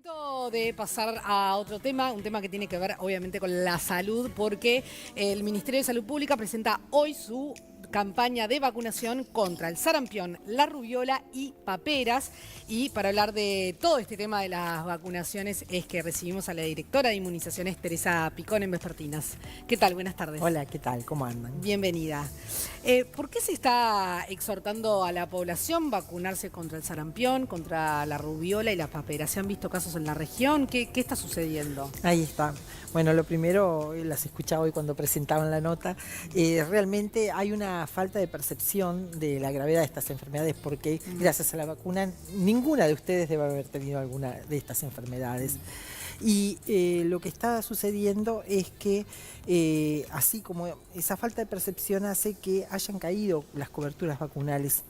Momento de pasar a otro tema, un tema que tiene que ver obviamente con la salud, porque el Ministerio de Salud Pública presenta hoy su campaña de vacunación contra el sarampión, la rubiola y paperas. Y para hablar de todo este tema de las vacunaciones es que recibimos a la directora de inmunizaciones, Teresa Picón, en Vespertinas. ¿Qué tal? Buenas tardes. Hola, ¿qué tal? ¿Cómo andan? Bienvenida. ¿Por qué se está exhortando a la población vacunarse contra el sarampión, contra la rubiola y las paperas? ¿Se han visto casos en la región? ¿Qué está sucediendo? Ahí está. Bueno, lo primero, las escuchaba hoy cuando presentaban la nota, realmente hay una falta de percepción de la gravedad de estas enfermedades porque gracias a la vacuna ninguna de ustedes debe haber tenido alguna de estas enfermedades. Y lo que está sucediendo es que así como esa falta de percepción hace que hayan caído las coberturas vacunales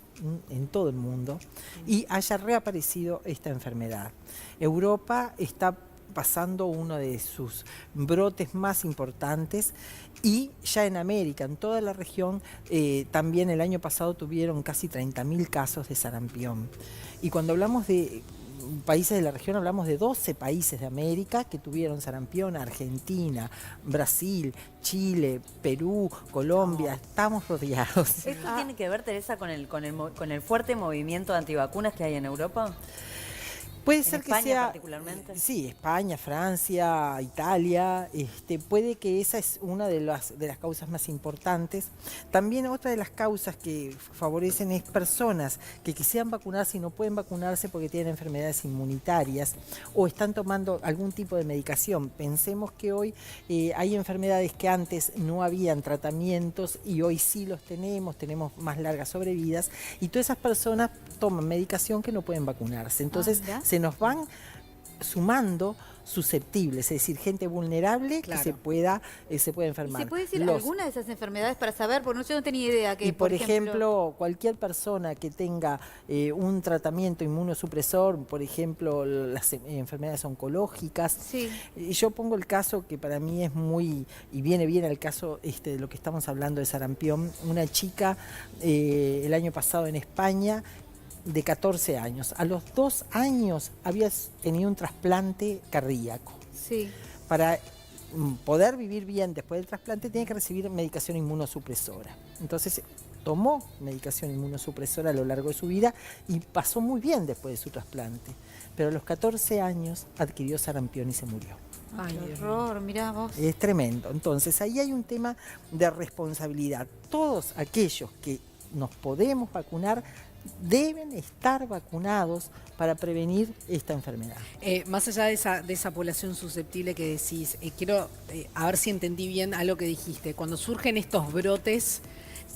en todo el mundo y haya reaparecido esta enfermedad. Europa está pasando uno de sus brotes más importantes y ya en América, en toda la región, también el año pasado tuvieron casi 30.000 casos de sarampión. Y cuando hablamos de países de la región, hablamos de 12 países de América que tuvieron sarampión: Argentina, Brasil, Chile, Perú, Colombia. Estamos rodeados. ¿Esto tiene que ver, Teresa, con el fuerte movimiento antivacunas que hay en Europa? Puede ser que España sea, particularmente. Sí, España, Francia, Italia, puede que esa es una de las causas más importantes. También otra de las causas que favorecen es personas que quisieran vacunarse y no pueden vacunarse porque tienen enfermedades inmunitarias o están tomando algún tipo de medicación. Pensemos que hoy hay enfermedades que antes no habían tratamientos y hoy sí los tenemos más largas sobrevidas, y todas esas personas toman medicación que no pueden vacunarse. Entonces se nos van sumando susceptibles, es decir, gente vulnerable que se pueda enfermar. ¿Y se puede decir alguna de esas enfermedades para saber? Porque yo no tenía idea que, y por ejemplo, cualquier persona que tenga un tratamiento inmunosupresor, por ejemplo, las enfermedades oncológicas. Sí. Yo pongo el caso que para mí es muy, y viene bien al caso de lo que estamos hablando de sarampión. Una chica el año pasado en España, de 14 años. A los 2 años había tenido un trasplante cardíaco. Sí. Para poder vivir bien después del trasplante tiene que recibir medicación inmunosupresora. Entonces tomó medicación inmunosupresora a lo largo de su vida y pasó muy bien después de su trasplante. Pero a los 14 años adquirió sarampión y se murió. Ay, qué horror, mirá vos. Es tremendo. Entonces ahí hay un tema de responsabilidad. Todos aquellos que nos podemos vacunar deben estar vacunados para prevenir esta enfermedad. Más allá de esa población susceptible que decís, quiero a ver si entendí bien algo que dijiste. Cuando surgen estos brotes,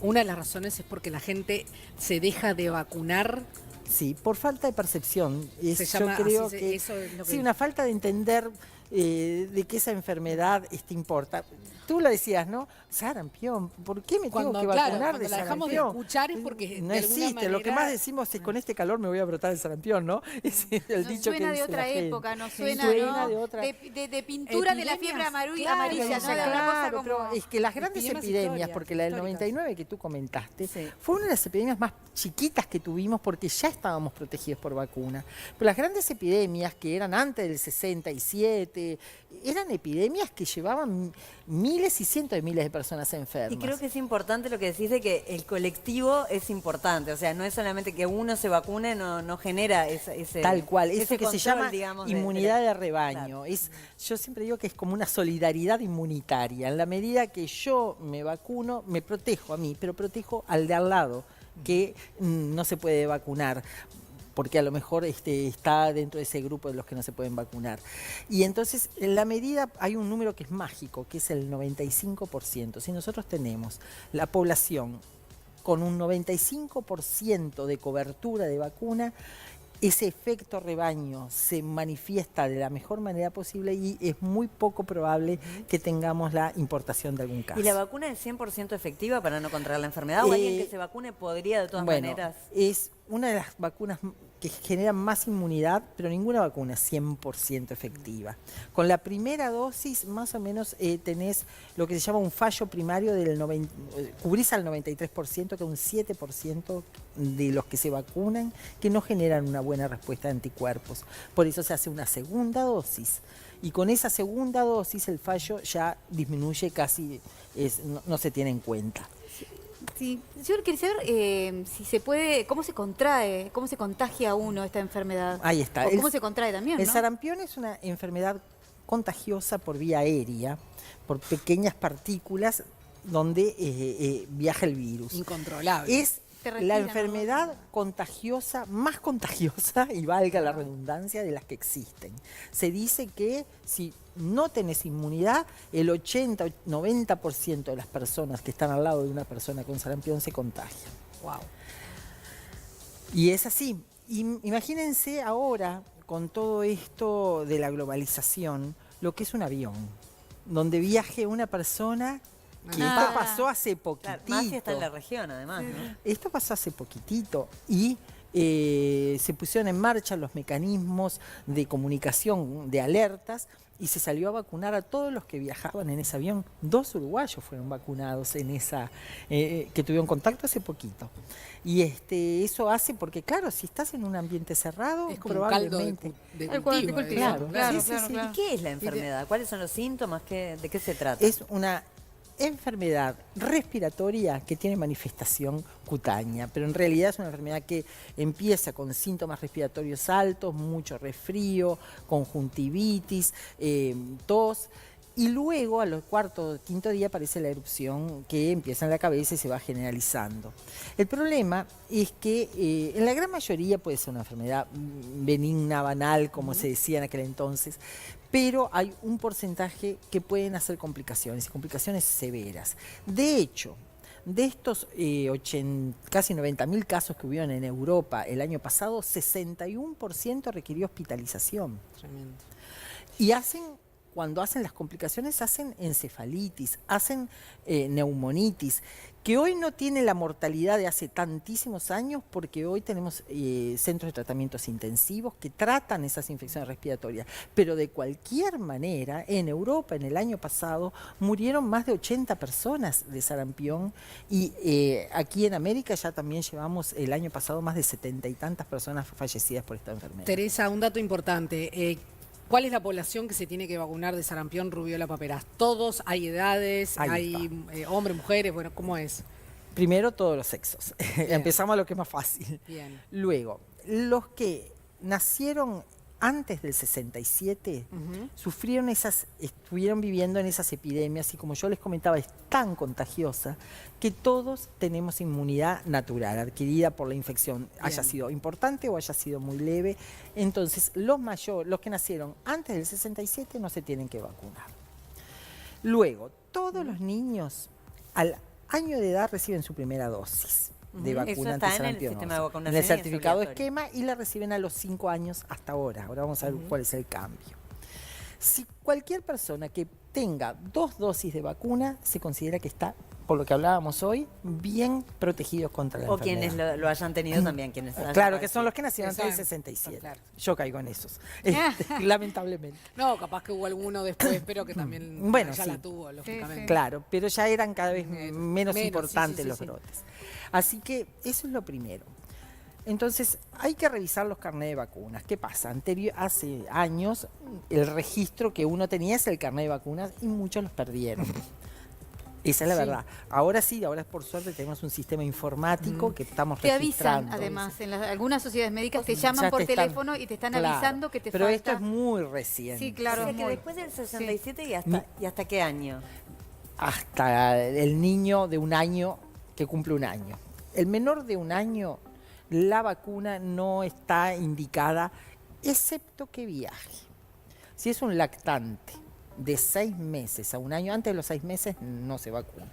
una de las razones es porque la gente se deja de vacunar. Sí, por falta de percepción. Se llama, yo creo así, que eso es lo que... sí, una falta de entender de que esa enfermedad importa. Tú lo decías, ¿no? Sarampión, ¿por qué me tengo que vacunar de la dejamos de sarampión? escuchar es porque no de alguna existe, manera... lo que más decimos es: con este calor me voy a brotar el sarampión, ¿no? Es el Nos dicho suena que de dice otra la gente. época, nos Sí, suena, suena ¿no? de otra de pintura de la fiebre amarilla, ¿no? De una cosa Claro, como... pero es que las grandes epidemias, porque la del 99 que tú comentaste, fue una de las epidemias más chiquitas que tuvimos porque ya estábamos protegidos por vacuna. Pero las grandes epidemias que eran antes del 67, eran epidemias que llevaban miles y cientos de miles de personas enfermas. Y creo que es importante lo que decís de que el colectivo es importante, o sea, no es solamente que uno se vacune, no genera ese tal cual, ese eso que control, se llama, digamos, inmunidad de rebaño. Claro. Yo siempre digo que es como una solidaridad inmunitaria. En la medida que yo me vacuno, me protejo a mí, pero protejo al de al lado, que no se puede vacunar, porque a lo mejor está dentro de ese grupo de los que no se pueden vacunar. Y entonces, en la medida, hay un número que es mágico, que es el 95%. Si nosotros tenemos la población con un 95% de cobertura de vacuna, ese efecto rebaño se manifiesta de la mejor manera posible y es muy poco probable que tengamos la importación de algún caso. ¿Y la vacuna es 100% efectiva para no contraer la enfermedad? ¿O alguien que se vacune podría de todas maneras? Es una de las vacunas que generan más inmunidad, pero ninguna vacuna es 100% efectiva. Con la primera dosis, más o menos, tenés lo que se llama un fallo primario del cubrís al 93%, que es un 7% de los que se vacunan que no generan una buena respuesta de anticuerpos. Por eso se hace una segunda dosis. Y con esa segunda dosis el fallo ya disminuye casi, no se tiene en cuenta. Sí, yo quería saber si se puede, cómo se contrae, cómo se contagia uno esta enfermedad. Ahí está. O cómo se contrae también, El ¿no? sarampión es una enfermedad contagiosa por vía aérea, por pequeñas partículas donde viaja el virus. Incontrolable. Es Te la respiran, enfermedad contagiosa, más contagiosa, y valga la redundancia, de las que existen. Se dice que si no tenés inmunidad, el 80-90% de las personas que están al lado de una persona con sarampión se contagian. Wow. Y es así. Imagínense ahora, con todo esto de la globalización, lo que es un avión, donde viaje una persona que Ah. esto pasó hace poquitito. Claro, más si está en la región, además, ¿no? Esto pasó hace poquitito y se pusieron en marcha los mecanismos de comunicación, de alertas, y se salió a vacunar a todos los que viajaban en ese avión. 2 uruguayos fueron vacunados en esa, que tuvieron contacto hace poquito. Y eso hace, porque claro, si estás en un ambiente cerrado, Es como un caldo probablemente... de El cultivo. cultivo, digamos. claro, Sí, sí, claro, sí. claro. ¿Y qué es la enfermedad? ¿Cuáles son los síntomas? ¿De qué se trata? Es una enfermedad respiratoria que tiene manifestación cutánea, pero en realidad es una enfermedad que empieza con síntomas respiratorios altos, mucho resfrío, conjuntivitis, tos, y luego a los cuarto o quinto día aparece la erupción que empieza en la cabeza y se va generalizando. El problema es que en la gran mayoría puede ser una enfermedad benigna, banal, como se decía en aquel entonces, pero hay un porcentaje que pueden hacer complicaciones, y complicaciones severas. De hecho, de estos casi 90.000 casos que hubieron en Europa el año pasado, 61% requirió hospitalización. Tremendo. Y cuando hacen las complicaciones, hacen encefalitis, hacen neumonitis, que hoy no tiene la mortalidad de hace tantísimos años, porque hoy tenemos centros de tratamientos intensivos que tratan esas infecciones respiratorias. Pero de cualquier manera, en Europa, en el año pasado, murieron más de 80 personas de sarampión, y aquí en América ya también llevamos el año pasado más de 70 y tantas personas fallecidas por esta enfermedad. Teresa, un dato importante. ¿Cuál es la población que se tiene que vacunar de sarampión, rubiola, paperas? ¿Todos? ¿Hay edades? Ahí ¿Hay hombres, mujeres? Bueno, ¿cómo es? Primero, todos los sexos. Bien. Empezamos a lo que es más fácil. Bien. Luego, los que nacieron antes del 67 estuvieron viviendo en esas epidemias, y como yo les comentaba, es tan contagiosa que todos tenemos inmunidad natural adquirida por la infección, haya sido importante o haya sido muy leve. Entonces, los que nacieron antes del 67 no se tienen que vacunar. Luego, todos los niños al año de edad reciben su primera dosis de Eso vacuna está en el antisarampionosa. sistema de vacunación En el y es certificado de obligatorio. esquema, y la reciben a los 5 años hasta ahora. Ahora vamos a ver cuál es el cambio. Si cualquier persona que tenga 2 dosis de vacuna se considera que está, por lo que hablábamos hoy, bien protegido contra la O enfermedad. quienes lo hayan tenido también. Quienes hayan Claro, que son padecido. los que nacieron antes del Exacto. 67. Claro. Yo caigo en esos, lamentablemente. No, capaz que hubo alguno después, pero que también Bueno, ya sí. la tuvo, lógicamente. Claro, pero ya eran cada vez Menos, menos sí, importantes sí, los sí. brotes. Así que eso es lo primero. Entonces, hay que revisar los carnés de vacunas. ¿Qué pasa? Hace años, el registro que uno tenía es el carnet de vacunas, y muchos los perdieron. Esa es la verdad. Ahora sí, ahora por suerte tenemos un sistema informático que estamos Te registrando. avisan, además, en algunas sociedades médicas te llaman Ya por te están- teléfono y te están Claro, avisando que te pero falta. esto es muy reciente. Sí, claro. O sea es que muy- después del 67 ¿y hasta qué año? Hasta el niño de 1 año que cumple 1 año. El menor de 1 año, la vacuna no está indicada, excepto que viaje. Si es un lactante de 6 meses a 1 año, antes de los 6 meses no se vacuna.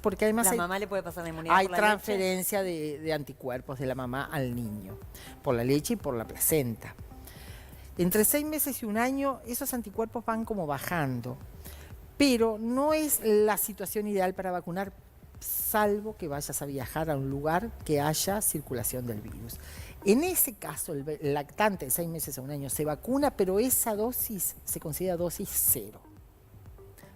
Porque además ¿La hay, mamá le puede pasar la inmunidad hay por la leche? transferencia de anticuerpos de la mamá al niño, por la leche y por la placenta. Entre 6 meses y 1 año, esos anticuerpos van como bajando, pero no es la situación ideal para vacunar, salvo que vayas a viajar a un lugar que haya circulación del virus. En ese caso, el lactante de 6 meses a 1 año se vacuna, pero esa dosis se considera dosis 0.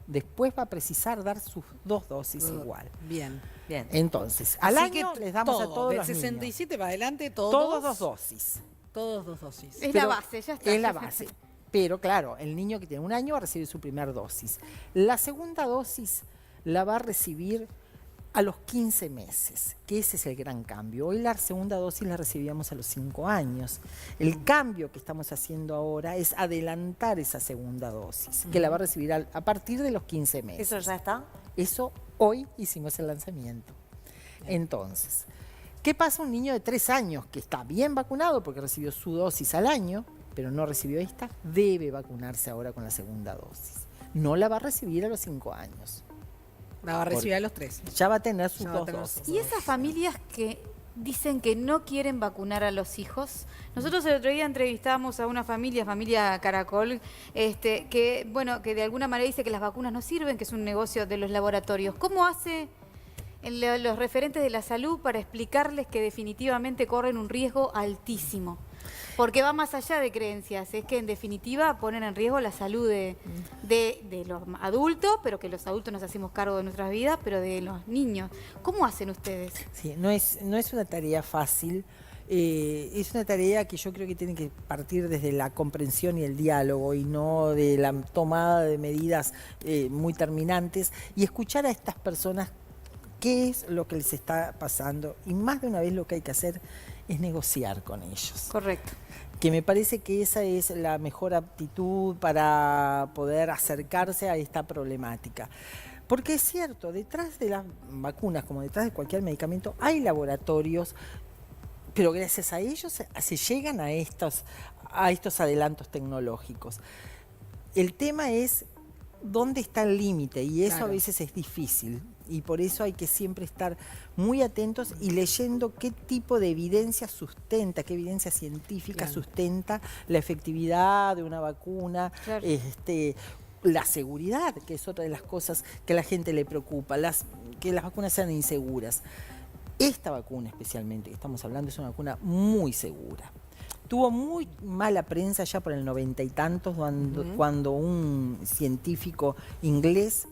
Después va a precisar dar sus 2 dosis igual. Bien. Bien. Entonces, al Así año que les damos a todo, todos del los 67 para adelante, niños. todos. Todos 2 dosis. Todos 2 dosis. Es Pero la base, ya está. Es la base. Pero claro, el niño que tiene 1 año va a recibir su primera dosis. La segunda dosis la va a recibir a los 15 meses, que ese es el gran cambio. Hoy la segunda dosis la recibíamos a los 5 años. El cambio que estamos haciendo ahora es adelantar esa segunda dosis, que la va a recibir a partir de los 15 meses. ¿Eso ya está? Eso hoy hicimos el lanzamiento. Entonces, ¿qué pasa a un niño de 3 años que está bien vacunado porque recibió su dosis al año, pero no recibió esta? Debe vacunarse ahora con la segunda dosis. No la va a recibir a los 5 años. La va a recibir a los 3. Ya va a tener sus Ya va a 2 tener dosis. Y esas familias que dicen que no quieren vacunar a los hijos. Nosotros el otro día entrevistamos a una familia Caracol, que bueno, que de alguna manera dice que las vacunas no sirven, que es un negocio de los laboratorios. ¿Cómo hace los referentes de la salud para explicarles que definitivamente corren un riesgo altísimo? Porque va más allá de creencias, es que en definitiva ponen en riesgo la salud de los adultos, pero que los adultos nos hacemos cargo de nuestras vidas, pero de los niños. ¿Cómo hacen ustedes? Sí, no es una tarea fácil. Es una tarea que yo creo que tiene que partir desde la comprensión y el diálogo y no de la tomada de medidas muy terminantes, y escuchar a estas personas qué es lo que les está pasando, y más de una vez lo que hay que hacer es negociar con ellos. Correcto. Que me parece que esa es la mejor aptitud para poder acercarse a esta problemática. Porque es cierto, detrás de las vacunas, como detrás de cualquier medicamento, hay laboratorios, pero gracias a ellos se llegan a estos adelantos tecnológicos. El tema es dónde está el límite, y eso a veces es difícil. Y por eso hay que siempre estar muy atentos y leyendo qué tipo de evidencia sustenta, qué evidencia científica sustenta la efectividad de una vacuna, la seguridad, que es otra de las cosas que a la gente le preocupa, que las vacunas sean inseguras. Esta vacuna especialmente que estamos hablando es una vacuna muy segura. Tuvo muy mala prensa ya por el 90 y tantos, cuando un científico inglés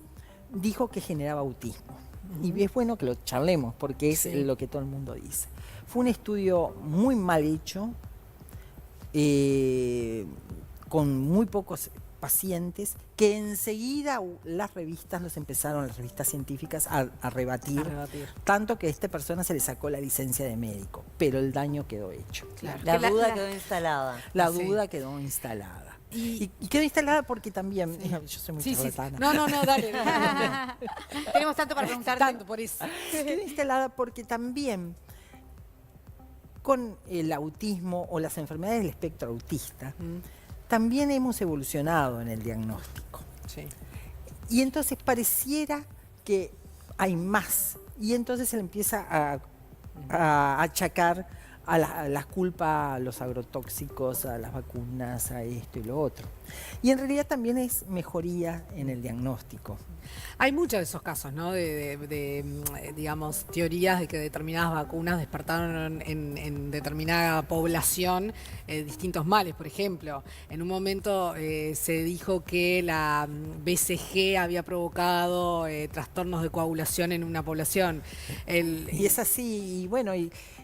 dijo que generaba autismo. Y es bueno que lo charlemos, porque es lo que todo el mundo dice. Fue un estudio muy mal hecho, con muy pocos pacientes, que enseguida las revistas científicas a rebatir, tanto que a esta persona se le sacó la licencia de médico, pero el daño quedó hecho. Claro. La duda quedó instalada. La duda quedó instalada. Y quedó instalada porque también, yo soy muy charlatana. No, dale. Tenemos tanto para preguntarte. Tanto por eso. Quedó instalada porque también con el autismo o las enfermedades del espectro autista, también hemos evolucionado en el diagnóstico. Sí. Y entonces pareciera que hay más. Y entonces se le empieza a achacar a la culpa a los agrotóxicos, a las vacunas, a esto y lo otro. Y en realidad también es mejoría en el diagnóstico. Hay muchos de esos casos, ¿no? Digamos, teorías de que determinadas vacunas despertaron en determinada población distintos males. Por ejemplo, en un momento se dijo que la BCG había provocado trastornos de coagulación en una población. Y es así, y bueno,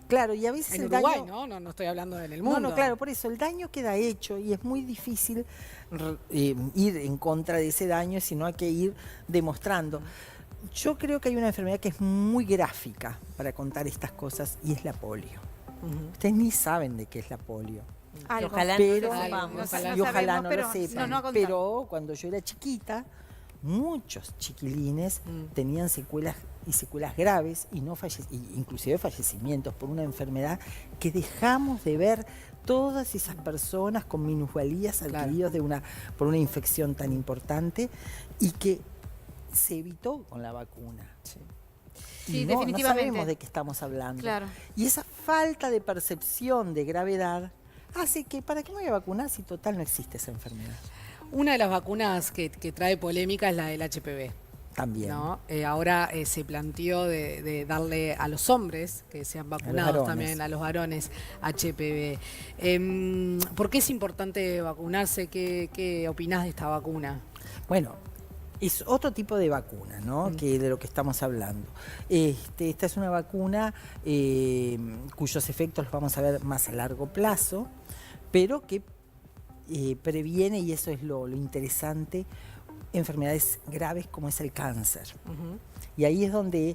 claro, y a veces en el Uruguay, daño, no estoy hablando en el mundo. No, claro, por eso el daño queda hecho y es muy difícil ir en contra de ese daño, sino hay que ir demostrando. Yo creo que hay una enfermedad que es muy gráfica para contar estas cosas, y es la polio. Ustedes ni saben de qué es la polio. Ojalá pero, no no lo sepan. Pero cuando yo era chiquita, muchos chiquilines tenían secuelas graves y inclusive fallecimientos por una enfermedad que dejamos de ver todas esas personas con minusvalías adquiridas por una infección tan importante, y que se evitó con la vacuna. Sí, no definitivamente. sabemos de qué estamos hablando. Claro. Y esa falta de percepción de gravedad hace que, ¿para qué me voy a vacunar si total no existe esa enfermedad? Una de las vacunas que trae polémica es la del HPV. También. ¿no? Ahora se planteó de darle a los hombres que sean vacunados varones. también, a los varones, HPV. ¿Por qué es importante vacunarse? ¿Qué opinás de esta vacuna? Bueno, es otro tipo de vacuna, ¿no? Que de lo que estamos hablando. Esta es una vacuna cuyos efectos los vamos a ver más a largo plazo, pero que previene, y eso es lo interesante, enfermedades graves como es el cáncer. Y ahí es donde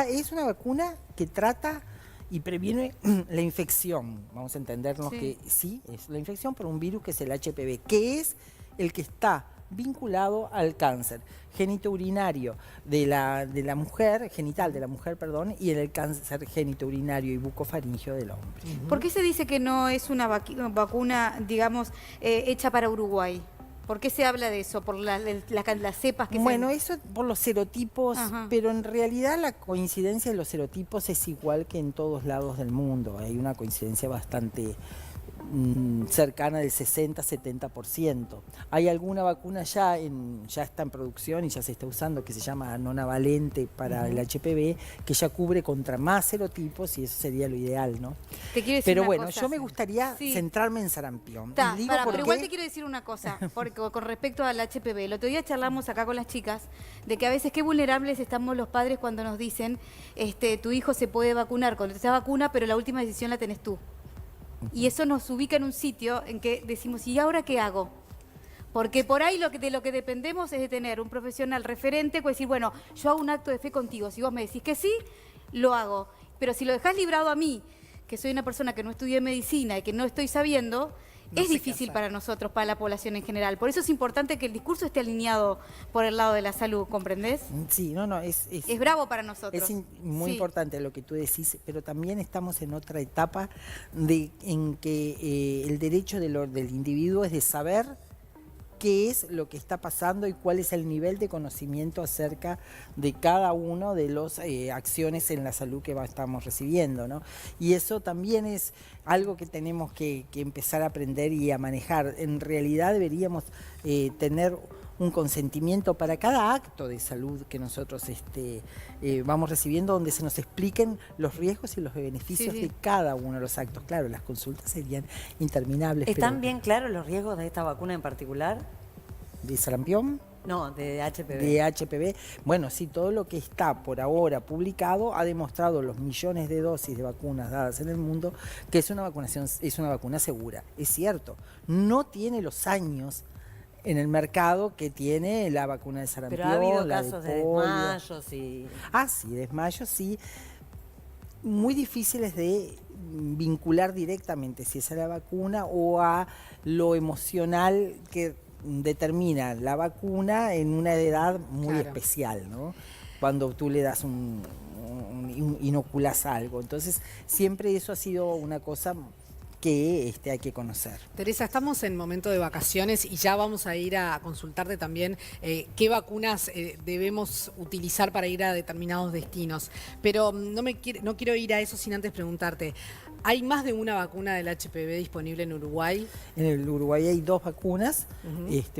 es una vacuna que trata y previene la infección. Vamos a entendernos que sí, es la infección por un virus que es el HPV, que es el que está vinculado al cáncer genitourinario de la mujer, genital de la mujer, perdón, y en el cáncer genitourinario y bucofaringeo del hombre. ¿Por qué se dice que no es una vacuna, digamos, hecha para Uruguay? ¿Por qué se habla de eso? ¿Por las cepas que Bueno, eso por los serotipos, pero en realidad la coincidencia de los serotipos es igual que en todos lados del mundo. Hay una coincidencia bastante cercana del 60-70%. Hay alguna vacuna ya está en producción y ya se está usando, que se llama nonavalente para el HPV, que ya cubre contra más serotipos y eso sería lo ideal, ¿no? Te quiero decir Pero una bueno, cosa. yo me gustaría centrarme en sarampión. Ta, Y digo pero porque- igual te quiero decir una cosa, porque con respecto al HPV. El otro día charlamos acá con las chicas de que a veces qué vulnerables estamos los padres cuando nos dicen tu hijo se puede vacunar con esa vacuna, pero la última decisión la tenés tú. Y eso nos ubica en un sitio en que decimos, ¿y ahora qué hago? Porque por ahí de lo que dependemos es de tener un profesional referente, pues decir, bueno, yo hago un acto de fe contigo. Si vos me decís que sí, lo hago. Pero si lo dejás librado a mí, que soy una persona que no estudié medicina y que no estoy sabiendo, es difícil para nosotros, para la población en general. Por eso es importante que el discurso esté alineado por el lado de la salud, ¿comprendés? Sí, Es bravo para nosotros. Es muy Sí. importante lo que tú decís, pero también estamos en otra etapa en que el derecho del individuo es de saber qué es lo que está pasando y cuál es el nivel de conocimiento acerca de cada uno de las acciones en la salud que estamos recibiendo, ¿no? Y eso también es algo que tenemos que empezar a aprender y a manejar. En realidad deberíamos tener un consentimiento para cada acto de salud que nosotros vamos recibiendo, donde se nos expliquen los riesgos y los beneficios de cada uno de los actos. Claro, las consultas serían interminables. ¿Están pero bien claros los riesgos de esta vacuna en particular? ¿de sarampión? No, de HPV. De HPV. Bueno, sí, todo lo que está por ahora publicado ha demostrado los millones de dosis de vacunas dadas en el mundo que es una vacuna segura. Es cierto, no tiene los años en el mercado que tiene la vacuna de sarampión. Pero ha habido la casos de polio. desmayos y... Ah, sí, desmayos, sí. Muy difíciles de vincular directamente si es a la vacuna o a lo emocional que determina la vacuna en una edad muy especial, ¿no? Cuando tú le das inoculas algo. Entonces, siempre eso ha sido una cosa que hay que conocer. Teresa, estamos en momento de vacaciones y ya vamos a ir a consultarte también qué vacunas debemos utilizar para ir a determinados destinos. Pero no quiero ir a eso sin antes preguntarte, ¿hay más de una vacuna del HPV disponible en Uruguay? En el Uruguay hay dos vacunas,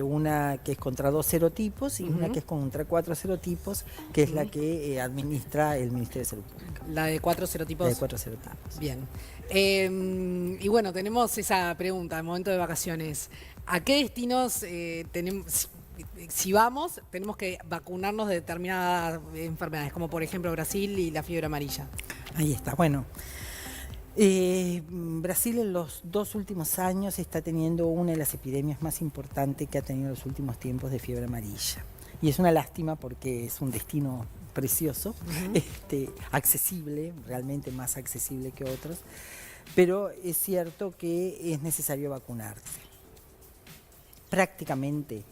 una que es contra 2 serotipos y una que es contra 4 serotipos, que es la que administra el Ministerio de Salud Pública. La de 4 serotipos. La de 4 serotipos. Bien. Y bueno, tenemos esa pregunta en momento de vacaciones. ¿A qué destinos tenemos, si vamos, tenemos que vacunarnos de determinadas enfermedades, como por ejemplo Brasil y la fiebre amarilla? Ahí está, bueno. Brasil en los 2 últimos años está teniendo una de las epidemias más importantes que ha tenido en los últimos tiempos de fiebre amarilla. Y es una lástima porque es un destino precioso, accesible, realmente más accesible que otros, pero es cierto que es necesario vacunarse. Prácticamente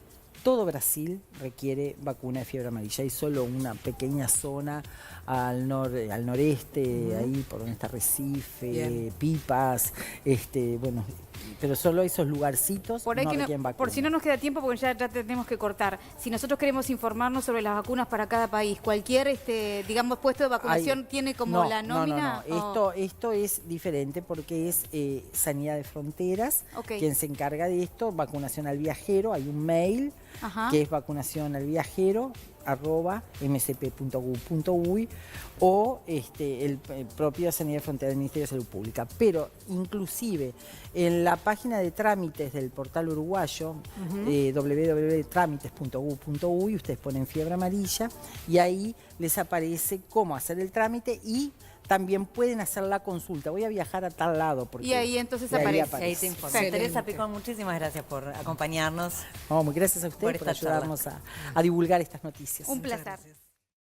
todo Brasil requiere vacuna de fiebre amarilla. Hay solo una pequeña zona al noreste, ahí por donde está Recife, Pipas, bueno, pero solo esos lugarcitos Por ahí no que requieren vacuna. por si no nos queda tiempo, porque ya tenemos que cortar. Si nosotros queremos informarnos sobre las vacunas para cada país, cualquier, digamos, puesto de vacunación tiene como la nómina. No. Esto es diferente porque es Sanidad de Fronteras quien se encarga de esto, vacunación al viajero, hay un mail Ajá. que es vacunacionalviajero@msp.gov.uy o el propio Sanidad Fronteriza del Ministerio de Salud Pública. Pero inclusive en la página de trámites del portal uruguayo, www.tramites.gov.uy, ustedes ponen fiebre amarilla y ahí les aparece cómo hacer el trámite y también pueden hacer la consulta. Voy a viajar a tal lado. Porque Y ahí entonces y ahí aparece. Ahí te informo. Excelente. Teresa Picón, muchísimas gracias por acompañarnos. Vamos, gracias a Por ustedes por esta charla. ayudarnos a divulgar estas noticias. Un Muchas placer. gracias.